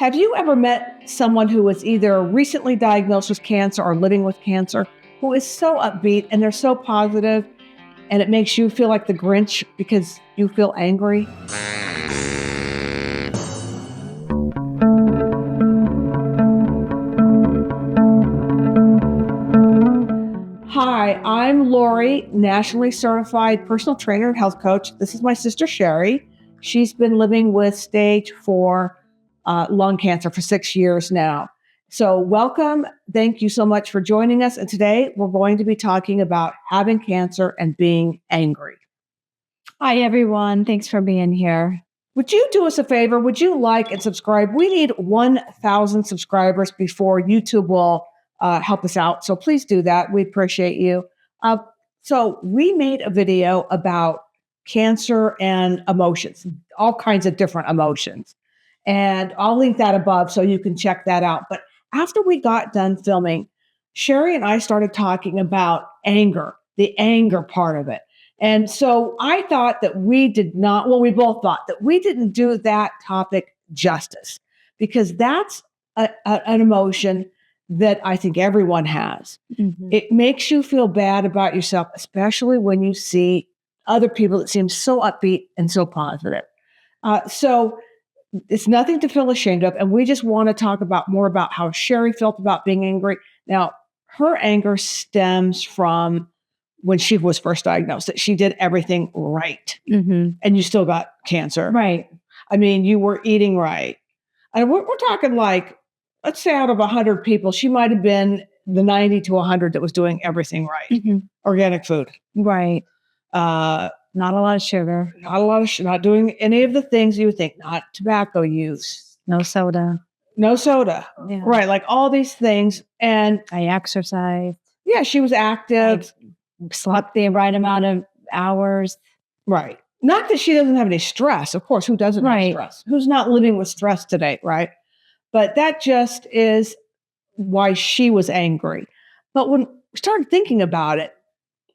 Have you ever met someone who was either recently diagnosed with cancer or living with cancer who is so upbeat and they're so positive and it makes you feel like the Grinch because you feel angry? Hi, I'm Lori, nationally certified personal trainer and health coach. This is my sister, Sherry. She's been living with stage 4 lung cancer for 6 years now. So welcome. Thank you so much for joining us. And today we're going to be talking about having cancer and being angry. Hi, everyone. Thanks for being here. Would you do us a favor? Would you like and subscribe? We need 1,000 subscribers before YouTube will help us out. So please do that. We appreciate you. So we made a video about cancer and emotions, all kinds of different emotions. And I'll link that above so you can check that out. But after we got done filming, Sherry and I started talking about anger, the anger part of it. And so I thought that we both thought that we didn't do that topic justice because that's an emotion that I think everyone has. Mm-hmm. It makes you feel bad about yourself, especially when you see other people that seem so upbeat and so positive. So it's nothing to feel ashamed of. And we just want to talk more about how Sherry felt about being angry. Now, her anger stems from when she was first diagnosed, that she did everything right. Mm-hmm. And you still got cancer. Right. I mean, you were eating right. And we're talking like, let's say out of 100 people, she might have been the 90 to 100 that was doing everything right. Mm-hmm. Organic food. Right. Not a lot of sugar. Not doing any of the things you would think, not tobacco use. No soda. Yeah. Right. Like all these things. And I exercised. Yeah, she was active. I slept the right amount of hours. Right. Not that she doesn't have any stress. Of course, who doesn't have stress? Who's not living with stress today, right? But that just is why she was angry. But when we started thinking about it,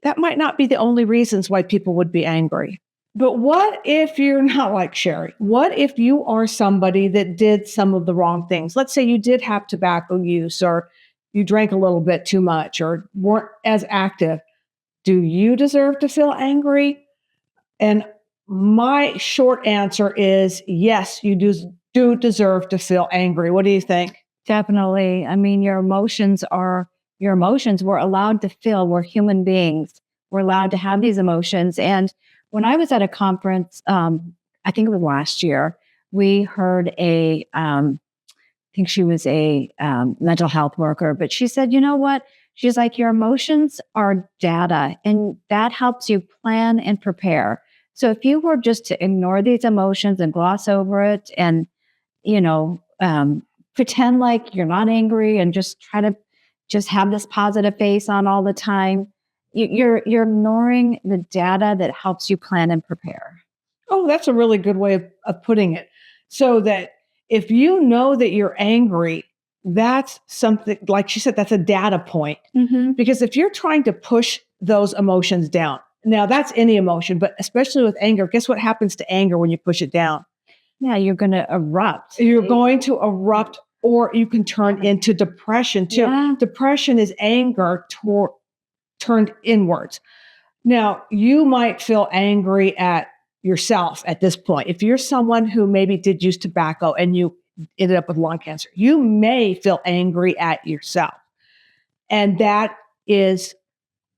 that might not be the only reasons why people would be angry. But what if you're not like Sherry? What if you are somebody that did some of the wrong things? Let's say you did have tobacco use, or you drank a little bit too much, or weren't as active. Do you deserve to feel angry? And my short answer is yes, you do deserve to feel angry. What do you think? Definitely. I mean, your emotions. We're allowed to feel. We're human beings. We're allowed to have these emotions. And when I was at a conference, I think it was last year, we heard I think she was a mental health worker, but she said, you know what? She's like, your emotions are data, and that helps you plan and prepare. So if you were just to ignore these emotions and gloss over it and, pretend like you're not angry and just try to just have this positive face on all the time, you're ignoring the data that helps you plan and prepare. Oh, that's a really good way of putting it. So that if you know that you're angry, that's something, like she said, that's a data point. Mm-hmm. Because if you're trying to push those emotions down, now that's any emotion, but especially with anger, guess what happens to anger when you push it down? Yeah, you're going to erupt. You're going to erupt, or you can turn into depression too. Yeah. Depression is anger turned inwards. Now, you might feel angry at yourself at this point. If you're someone who maybe did use tobacco and you ended up with lung cancer, you may feel angry at yourself. And that is,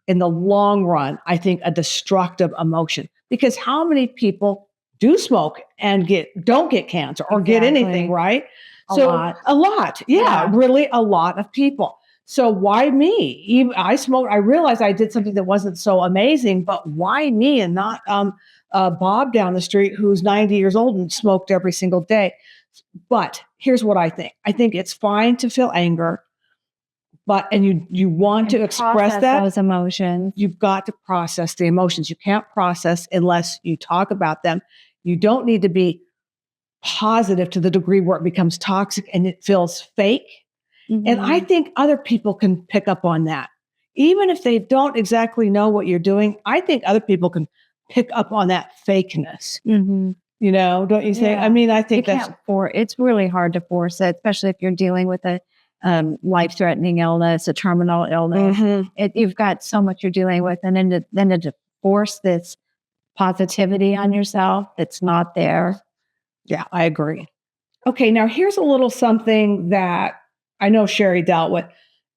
in the long run, I think, a destructive emotion. Because how many people do smoke and don't get cancer or get anything, right? A lot. Yeah, really a lot of people. So why me? Even I smoked. I realized I did something that wasn't so amazing, but why me and not Bob down the street who's 90 years old and smoked every single day? But here's what I think. I think it's fine to feel anger, and you want to express those emotions. You've got to process the emotions. You can't process unless you talk about them. You don't need to be positive to the degree where it becomes toxic and it feels fake. Mm-hmm. And I think other people can pick up on that. Even if they don't exactly know what you're doing, I think other people can pick up on that fakeness. Mm-hmm. Don't you think? Yeah. I mean, I You think that's can't it's really hard to force it, especially if you're dealing with a life-threatening illness, a terminal illness. Mhm. You've got so much you're dealing with, and then to force this positivity on yourself that's not there. Yeah, I agree. Okay, now here's a little something that I know Sherry dealt with.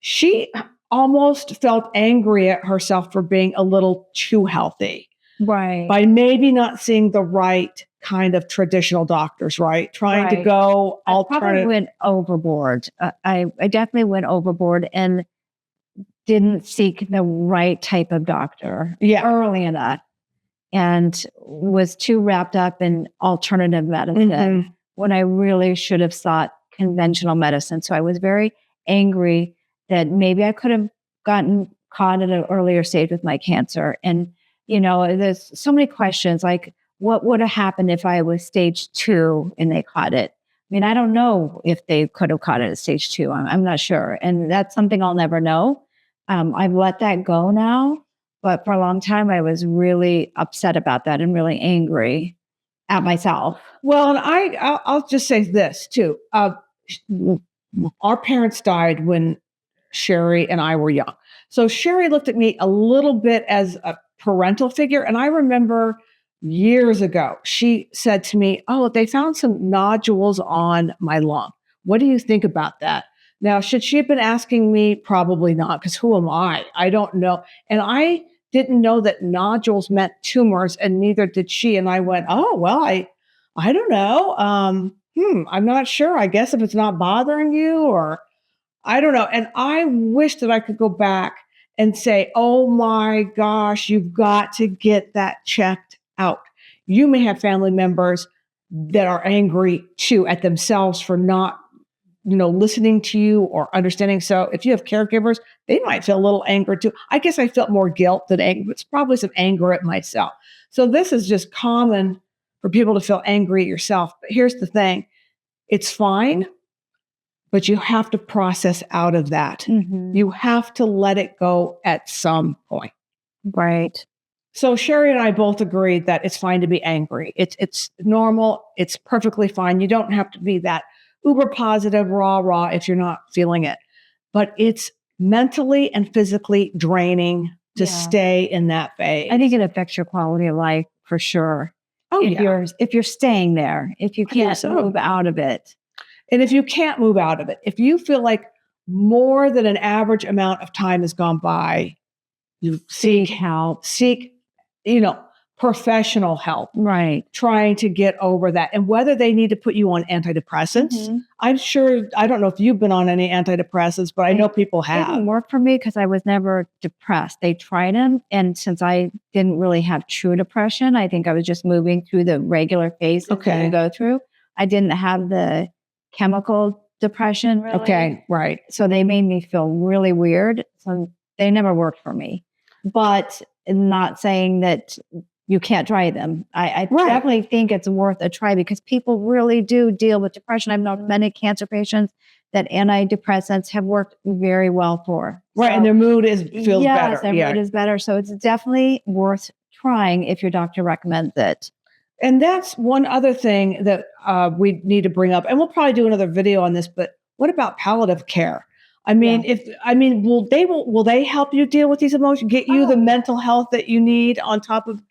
She almost felt angry at herself for being a little too healthy Right. by maybe not seeing the right kind of traditional doctors, right? Trying to Right. go I probably alternative. went overboard. I definitely went overboard and didn't seek the right type of doctor Yeah. early enough, and was too wrapped up in alternative medicine Mhm. when I really should have sought conventional medicine. So I was very angry that maybe I could have gotten caught at an earlier stage with my cancer. And, there's so many questions like, what would have happened if I was stage 2 and they caught it? I mean, I don't know if they could have caught it at stage 2. I'm not sure. And that's something I'll never know. I've let that go now. But for a long time, I was really upset about that and really angry at myself. Well, and I'll just say this too. Our parents died when Sherry and I were young. So Sherry looked at me a little bit as a parental figure. And I remember years ago, she said to me, "Oh, they found some nodules on my lung. What do you think about that?" Now, should she have been asking me? Probably not, because who am I? I don't know. And I didn't know that nodules meant tumors, and neither did she. And I went, "Oh, well, I don't know. I'm not sure. I guess if it's not bothering you, or I don't know." And I wish that I could go back and say, "Oh my gosh, you've got to get that checked out." You may have family members that are angry too at themselves for not, listening to you or understanding. So if you have caregivers, they might feel a little anger too. I guess I felt more guilt than anger. It's probably some anger at myself. So this is just common for people to feel angry at yourself. But here's the thing. It's fine, but you have to process out of that. Mhm. You have to let it go at some point. Right. So Sherry and I both agreed that it's fine to be angry. It's normal. It's perfectly fine. You don't have to be that uber positive, rah if you're not feeling it. But it's mentally and physically draining to Yeah. stay in that phase. I think it affects your quality of life for sure. Oh, if yeah. you're staying there, if you I think can't so. move out of it. And if you can't move out of it, if you feel like more than an average amount of time has gone by, you Seek help. seek, professional help, Right. trying to get over that. And whether they need to put you on antidepressants, Mhm. I'm sure, I don't know if you've been on any antidepressants, but I know people It didn't have. work for me because I was never depressed. They tried them, and since I didn't really have true depression, I think I was just moving through the regular phases that Okay. you go through. I didn't have the chemical depression, really. Okay, right. So they made me feel really weird. So they never worked for me. But not saying that you can't try them. I Right. definitely think it's worth a try because people really do deal with depression. I've known many cancer patients that antidepressants have worked very well for. Right. So, And their mood feels yes, better. their Yeah. mood is better. So it's definitely worth trying if your doctor recommends it. And that's one other thing that we need to bring up. And we'll probably do another video on this, but what about palliative care? I mean, will they help you deal with these emotions, get you the mental health that you need on top of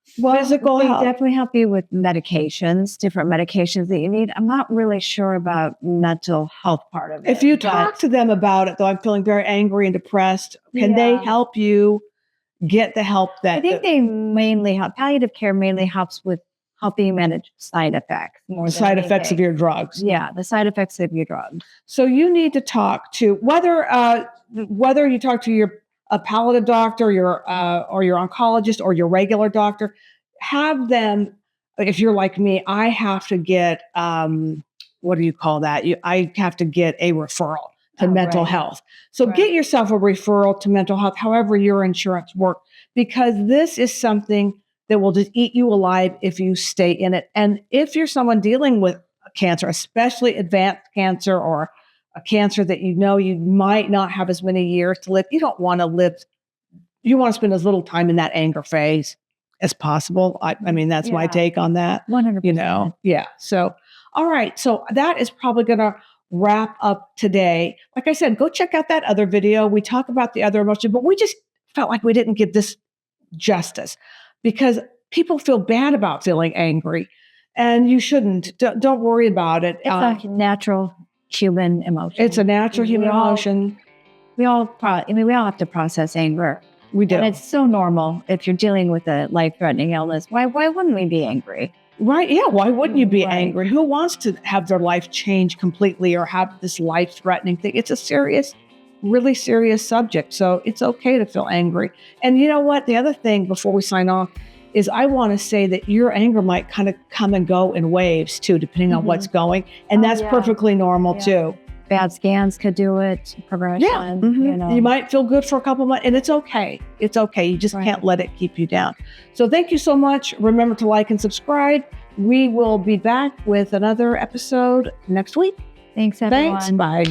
physical they health? definitely help you with medications, different medications that you need. I'm not really sure about mental health part of it. If you talk to them about it, though, I'm feeling very angry and depressed. Can they Yeah. help you get the help that I think they mainly help. Palliative care mainly helps with helping you manage side effects more than side effects of anything. your drugs? Yeah, the side effects of your drugs. So you need to talk to whether you talk to a palliative doctor, your or your oncologist, or your regular doctor. Have them. If you're like me, I have to get what do you call that? I have to get a referral to mental Right. health. So Right. get yourself a referral to mental health, however your insurance works, because this is something that will just eat you alive if you stay in it. And if you're someone dealing with cancer, especially advanced cancer or a cancer that you might not have as many years to live, you don't want to live. You want to spend as little time in that anger phase as possible. I mean, that's my Yeah. take on that. 100%. You know, yeah. So, all right. So that is probably going to wrap up today. Like I said, go check out that other video. We talk about the other emotion, but we just felt like we didn't give this justice because people feel bad about feeling angry, and you shouldn't. Don't worry about it. It's a natural human emotion. It's a natural human emotion. We all have to process anger. We do. And it's so normal if you're dealing with a life-threatening illness. Why wouldn't we be angry? Right. Yeah. Why wouldn't you be Right. angry? Who wants to have their life change completely or have this life-threatening thing? It's a serious, really serious subject. So it's okay to feel angry. And you know what? The other thing before we sign off is I want to say that your anger might kind of come and go in waves too, depending on what's going. And Oh, that's yeah. perfectly normal Yeah. too. Bad scans could do it. Progression. Yeah. Mhm. You know. You might feel good for a couple months, and it's okay. It's okay. You just Right. can't let it keep you down. So thank you so much. Remember to like and subscribe. We will be back with another episode next week. Thanks, everyone. Thanks. Bye.